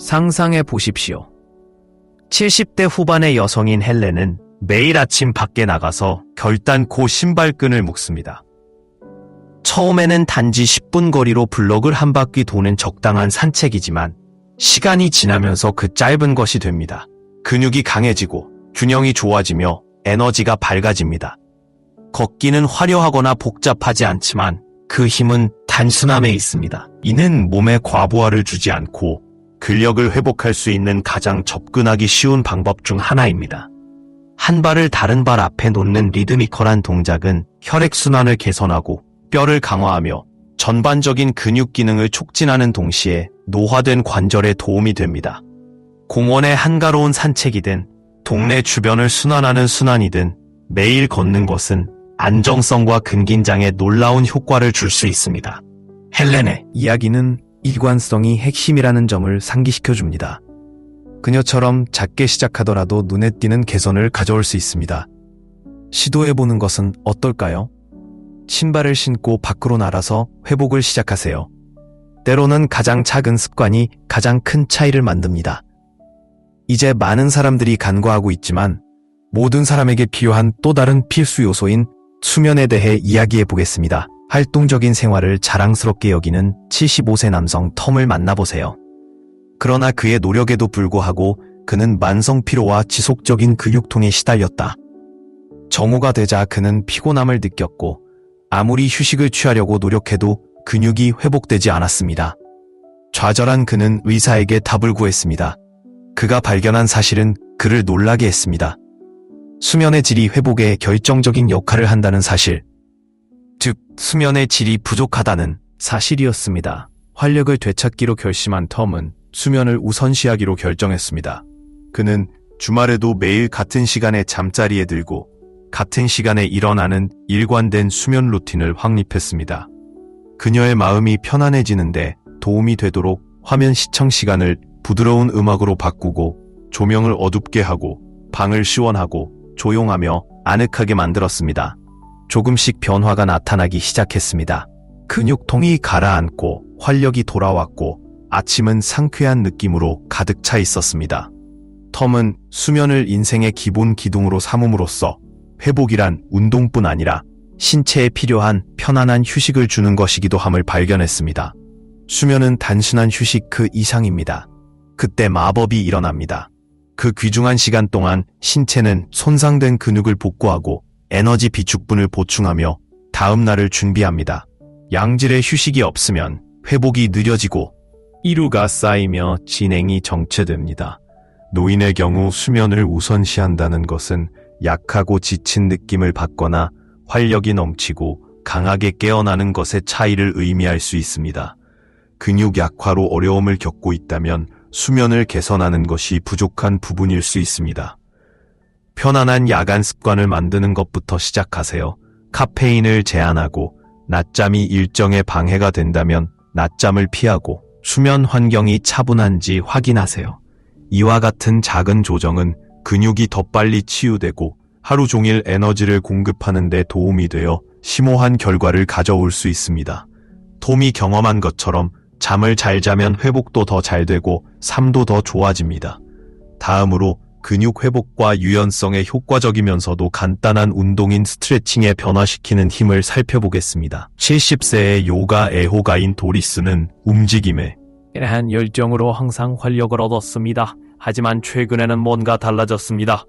상상해 보십시오. 70대 후반의 여성인 헬렌은 매일 아침 밖에 나가서 결단코 신발끈을 묶습니다. 처음에는 단지 10분 거리로 블럭을 한 바퀴 도는 적당한 산책이지만 시간이 지나면서 그 짧은 것이 됩니다. 근육이 강해지고 균형이 좋아지며 에너지가 밝아집니다. 걷기는 화려하거나 복잡하지 않지만 그 힘은 단순함에 있습니다. 이는 몸에 과부하를 주지 않고 근력을 회복할 수 있는 가장 접근하기 쉬운 방법 중 하나입니다. 한 발을 다른 발 앞에 놓는 리드미컬한 동작은 혈액순환을 개선하고 뼈를 강화하며 전반적인 근육 기능을 촉진하는 동시에 노화된 관절에 도움이 됩니다. 공원의 한가로운 산책이든 동네 주변을 순환하는 순환이든 매일 걷는 것은 안정성과 근긴장에 놀라운 효과를 줄 수 있습니다. 헬렌의 이야기는 일관성이 핵심이라는 점을 상기시켜줍니다. 그녀처럼 작게 시작하더라도 눈에 띄는 개선을 가져올 수 있습니다. 시도해보는 것은 어떨까요? 신발을 신고 밖으로 나가서 회복을 시작하세요. 때로는 가장 작은 습관이 가장 큰 차이를 만듭니다. 이제 많은 사람들이 간과하고 있지만 모든 사람에게 필요한 또 다른 필수 요소인 수면에 대해 이야기해 보겠습니다. 활동적인 생활을 자랑스럽게 여기는 75세 남성 톰을 만나보세요. 그러나 그의 노력에도 불구하고 그는 만성 피로와 지속적인 근육통에 시달렸다. 정오가 되자 그는 피곤함을 느꼈고 아무리 휴식을 취하려고 노력해도 근육이 회복되지 않았습니다. 좌절한 그는 의사에게 답을 구했습니다. 그가 발견한 사실은 그를 놀라게 했습니다. 수면의 질이 회복에 결정적인 역할을 한다는 사실. 즉, 수면의 질이 부족하다는 사실이었습니다. 활력을 되찾기로 결심한 톰은 수면을 우선시하기로 결정했습니다. 그는 주말에도 매일 같은 시간에 잠자리에 들고 같은 시간에 일어나는 일관된 수면 루틴을 확립했습니다. 그녀의 마음이 편안해지는데 도움이 되도록 화면 시청 시간을 부드러운 음악으로 바꾸고 조명을 어둡게 하고 방을 시원하고 조용하며 아늑하게 만들었습니다. 조금씩 변화가 나타나기 시작했습니다. 근육통이 가라앉고 활력이 돌아왔고 아침은 상쾌한 느낌으로 가득 차 있었습니다. 톰은 수면을 인생의 기본 기둥으로 삼음으로써 회복이란 운동뿐 아니라 신체에 필요한 편안한 휴식을 주는 것이기도 함을 발견했습니다. 수면은 단순한 휴식 그 이상입니다. 그때 마법이 일어납니다. 그 귀중한 시간 동안 신체는 손상된 근육을 복구하고 에너지 비축분을 보충하며 다음 날을 준비합니다. 양질의 휴식이 없으면 회복이 느려지고 이루가 쌓이며 진행이 정체됩니다. 노인의 경우 수면을 우선시한다는 것은 약하고 지친 느낌을 받거나 활력이 넘치고 강하게 깨어나는 것의 차이를 의미할 수 있습니다. 근육 약화로 어려움을 겪고 있다면 수면을 개선하는 것이 부족한 부분일 수 있습니다. 편안한 야간 습관을 만드는 것부터 시작하세요. 카페인을 제한하고 낮잠이 일정에 방해가 된다면 낮잠을 피하고 수면 환경이 차분한지 확인하세요. 이와 같은 작은 조정은 근육이 더 빨리 치유되고 하루 종일 에너지를 공급하는 데 도움이 되어 심오한 결과를 가져올 수 있습니다. 톰이 경험한 것처럼 잠을 잘 자면 회복도 더 잘 되고 삶도 더 좋아집니다. 다음으로 근육 회복과 유연성에 효과적이면서도 간단한 운동인 스트레칭에 변화시키는 힘을 살펴보겠습니다. 70세의 요가 애호가인 도리스는 움직임에 대한 열정으로 항상 활력을 얻었습니다. 하지만 최근에는 뭔가 달라졌습니다.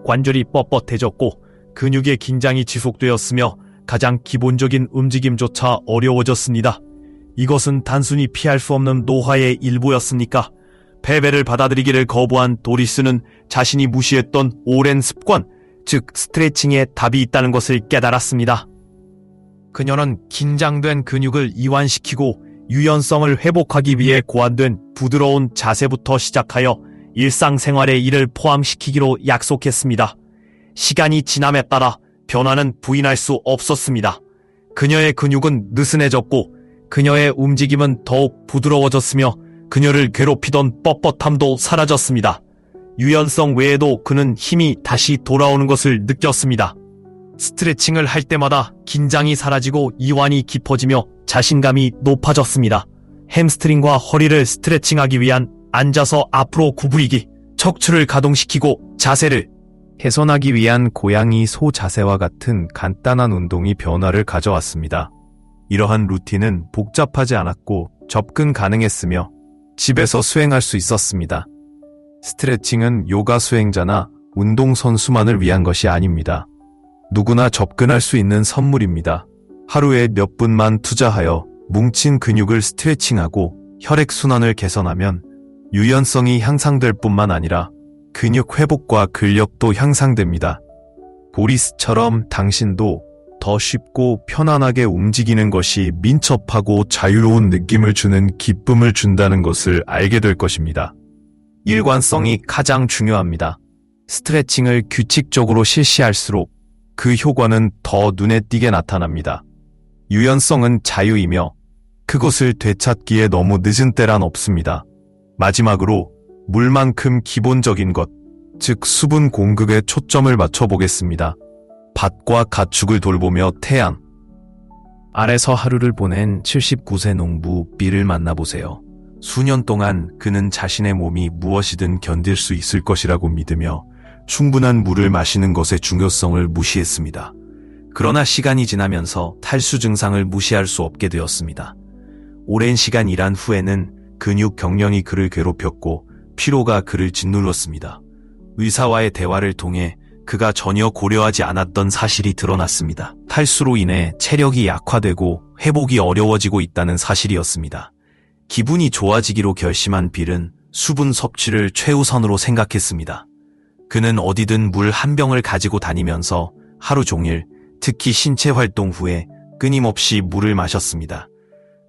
관절이 뻣뻣해졌고 근육의 긴장이 지속되었으며 가장 기본적인 움직임조차 어려워졌습니다. 이것은 단순히 피할 수 없는 노화의 일부였습니까? 패배를 받아들이기를 거부한 도리스는 자신이 무시했던 오랜 습관, 즉 스트레칭에 답이 있다는 것을 깨달았습니다. 그녀는 긴장된 근육을 이완시키고 유연성을 회복하기 위해 고안된 부드러운 자세부터 시작하여 일상생활에 이를 포함시키기로 약속했습니다. 시간이 지남에 따라 변화는 부인할 수 없었습니다. 그녀의 근육은 느슨해졌고 그녀의 움직임은 더욱 부드러워졌으며 그녀를 괴롭히던 뻣뻣함도 사라졌습니다. 유연성 외에도 그는 힘이 다시 돌아오는 것을 느꼈습니다. 스트레칭을 할 때마다 긴장이 사라지고 이완이 깊어지며 자신감이 높아졌습니다. 햄스트링과 허리를 스트레칭하기 위한 앉아서 앞으로 구부리기, 척추를 가동시키고 자세를 개선하기 위한 고양이 소 자세와 같은 간단한 운동이 변화를 가져왔습니다. 이러한 루틴은 복잡하지 않았고 접근 가능했으며 집에서 수행할 수 있었습니다. 스트레칭은 요가 수행자나 운동선수만을 위한 것이 아닙니다. 누구나 접근할 수 있는 선물입니다. 하루에 몇 분만 투자하여 뭉친 근육을 스트레칭하고 혈액순환을 개선하면 유연성이 향상될 뿐만 아니라 근육 회복과 근력도 향상됩니다. 보리스처럼 당신도 더 쉽고 편안하게 움직이는 것이 민첩하고 자유로운 느낌을 주는 기쁨을 준다는 것을 알게 될 것입니다. 일관성이 가장 중요합니다. 스트레칭을 규칙적으로 실시할수록 그 효과는 더 눈에 띄게 나타납니다. 유연성은 자유이며 그것을 되찾기에 너무 늦은 때란 없습니다. 마지막으로 물만큼 기본적인 것, 즉 수분 공급에 초점을 맞춰보겠습니다. 밭과 가축을 돌보며 태양 아래서 하루를 보낸 79세 농부 빌을 만나보세요. 수년 동안 그는 자신의 몸이 무엇이든 견딜 수 있을 것이라고 믿으며 충분한 물을 마시는 것의 중요성을 무시했습니다. 그러나 시간이 지나면서 탈수 증상을 무시할 수 없게 되었습니다. 오랜 시간 일한 후에는 근육 경련이 그를 괴롭혔고 피로가 그를 짓눌렀습니다. 의사와의 대화를 통해 그가 전혀 고려하지 않았던 사실이 드러났습니다. 탈수로 인해 체력이 약화되고 회복이 어려워지고 있다는 사실이었습니다. 기분이 좋아지기로 결심한 빌은 수분 섭취를 최우선으로 생각했습니다. 그는 어디든 물 한 병을 가지고 다니면서 하루 종일, 특히 신체 활동 후에 끊임없이 물을 마셨습니다.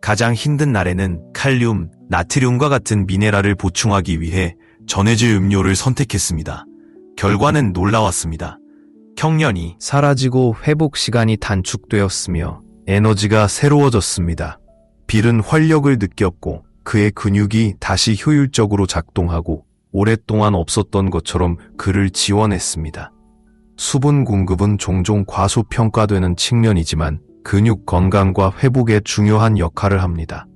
가장 힘든 날에는 칼륨, 나트륨과 같은 미네랄을 보충하기 위해 전해질 음료를 선택했습니다. 결과는 놀라웠습니다. 경련이 사라지고 회복 시간이 단축되었으며 에너지가 새로워졌습니다. 빌은 활력을 느꼈고 그의 근육이 다시 효율적으로 작동하고 오랫동안 없었던 것처럼 그를 지원했습니다. 수분 공급은 종종 과소평가되는 측면이지만 근육 건강과 회복에 중요한 역할을 합니다.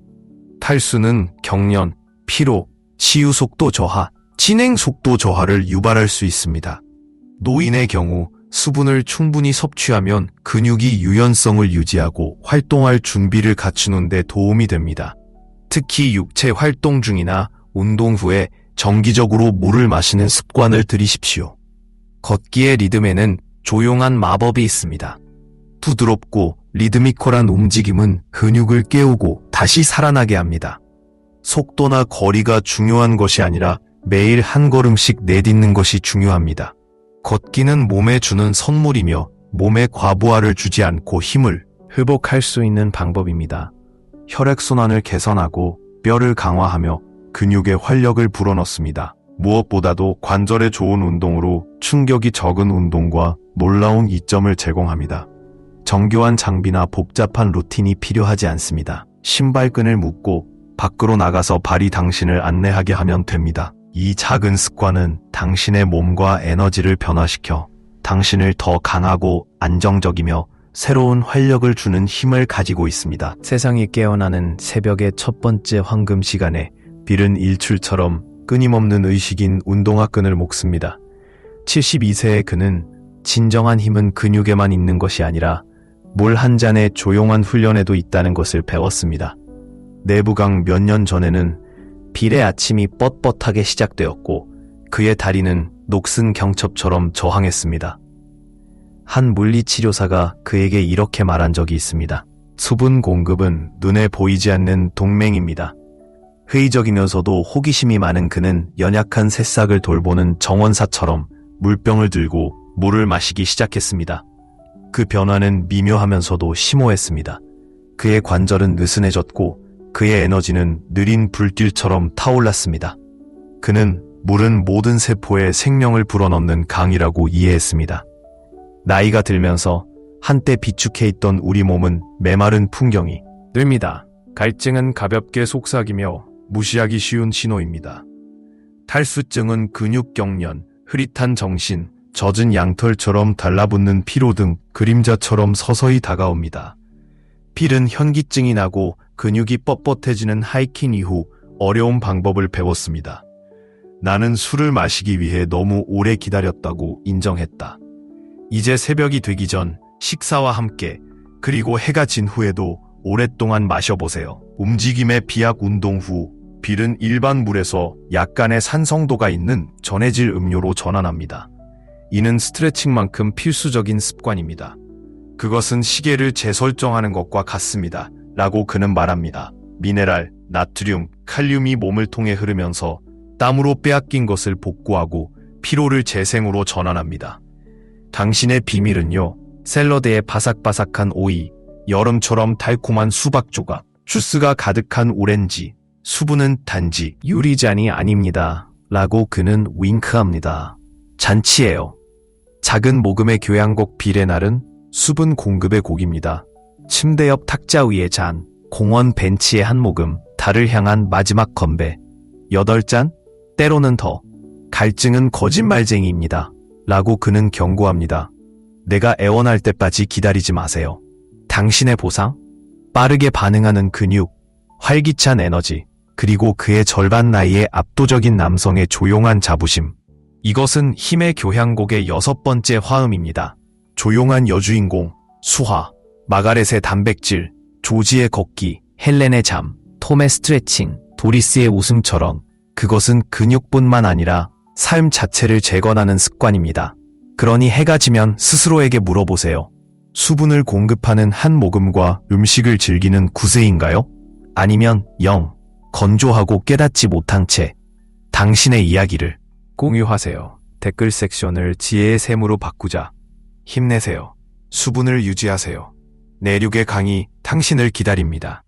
탈수는 경련, 피로, 치유 속도 저하, 진행 속도 저하를 유발할 수 있습니다. 노인의 경우 수분을 충분히 섭취하면 근육이 유연성을 유지하고 활동할 준비를 갖추는 데 도움이 됩니다. 특히 육체 활동 중이나 운동 후에 정기적으로 물을 마시는 습관을 들이십시오. 걷기의 리듬에는 조용한 마법이 있습니다. 부드럽고 리드미컬한 움직임은 근육을 깨우고 다시 살아나게 합니다. 속도나 거리가 중요한 것이 아니라 매일 한 걸음씩 내딛는 것이 중요합니다. 걷기는 몸에 주는 선물이며 몸에 과부하를 주지 않고 힘을 회복할 수 있는 방법입니다. 혈액순환을 개선하고 뼈를 강화하며 근육에 활력을 불어넣습니다. 무엇보다도 관절에 좋은 운동으로 충격이 적은 운동과 놀라운 이점을 제공합니다. 정교한 장비나 복잡한 루틴이 필요하지 않습니다. 신발끈을 묶고 밖으로 나가서 발이 당신을 안내하게 하면 됩니다. 이 작은 습관은 당신의 몸과 에너지를 변화시켜 당신을 더 강하고 안정적이며 새로운 활력을 주는 힘을 가지고 있습니다. 세상이 깨어나는 새벽의 첫 번째 황금 시간에 빌은 일출처럼 끊임없는 의식인 운동화 끈을 묶습니다. 72세의 그는 진정한 힘은 근육에만 있는 것이 아니라 물 한 잔의 조용한 훈련에도 있다는 것을 배웠습니다. 내부강 몇 년 전에는 빌의 아침이 뻣뻣하게 시작되었고 그의 다리는 녹슨 경첩처럼 저항했습니다. 한 물리치료사가 그에게 이렇게 말한 적이 있습니다. 수분 공급은 눈에 보이지 않는 동맹입니다. 회의적이면서도 호기심이 많은 그는 연약한 새싹을 돌보는 정원사처럼 물병을 들고 물을 마시기 시작했습니다. 그 변화는 미묘하면서도 심오했습니다. 그의 관절은 느슨해졌고 그의 에너지는 느린 불길처럼 타올랐습니다. 그는 물은 모든 세포에 생명을 불어넣는 강이라고 이해했습니다. 나이가 들면서 한때 비축해 있던 우리 몸은 메마른 풍경이 늡니다. 갈증은 가볍게 속삭이며 무시하기 쉬운 신호입니다. 탈수증은 근육 경련, 흐릿한 정신, 젖은 양털처럼 달라붙는 피로 등 그림자처럼 서서히 다가옵니다. 필은 현기증이 나고 근육이 뻣뻣해지는 하이킹 이후 어려운 방법을 배웠습니다. 나는 술을 마시기 위해 너무 오래 기다렸다고 인정했다. 이제 새벽이 되기 전 식사와 함께 그리고 해가 진 후에도 오랫동안 마셔보세요. 움직임의 비약 운동 후 빌은 일반 물에서 약간의 산성도가 있는 전해질 음료로 전환합니다. 이는 스트레칭만큼 필수적인 습관입니다. 그것은 시계를 재설정하는 것과 같습니다. 라고 그는 말합니다. 미네랄, 나트륨, 칼륨이 몸을 통해 흐르면서 땀으로 빼앗긴 것을 복구하고 피로를 재생으로 전환합니다. 당신의 비밀은요, 샐러드에 바삭바삭한 오이, 여름처럼 달콤한 수박 조각, 주스가 가득한 오렌지, 수분은 단지 유리잔이 아닙니다. 라고 그는 윙크합니다. 잔치예요. 작은 모금의 교향곡 빌의 날은 수분 공급의 곡입니다. 침대 옆 탁자 위의 잔, 공원 벤치의 한 모금, 달을 향한 마지막 건배. 8잔? 때로는 더. 갈증은 거짓말쟁이입니다. 라고 그는 경고합니다. 내가 애원할 때까지 기다리지 마세요. 당신의 보상? 빠르게 반응하는 근육, 활기찬 에너지, 그리고 그의 절반 나이의 압도적인 남성의 조용한 자부심. 이것은 힘의 교향곡의 6번째 화음입니다. 조용한 여주인공, 수화, 마가렛의 단백질, 조지의 걷기, 헬렌의 잠, 톰의 스트레칭, 도리스의 웃음처럼 그것은 근육뿐만 아니라 삶 자체를 재건하는 습관입니다. 그러니 해가 지면 스스로에게 물어보세요. 수분을 공급하는 한 모금과 음식을 즐기는 구세인가요? 아니면 건조하고 깨닫지 못한 채 당신의 이야기를 공유하세요. 댓글 섹션을 지혜의 샘으로 바꾸자. 힘내세요. 수분을 유지하세요. 내륙의 강이 당신을 기다립니다.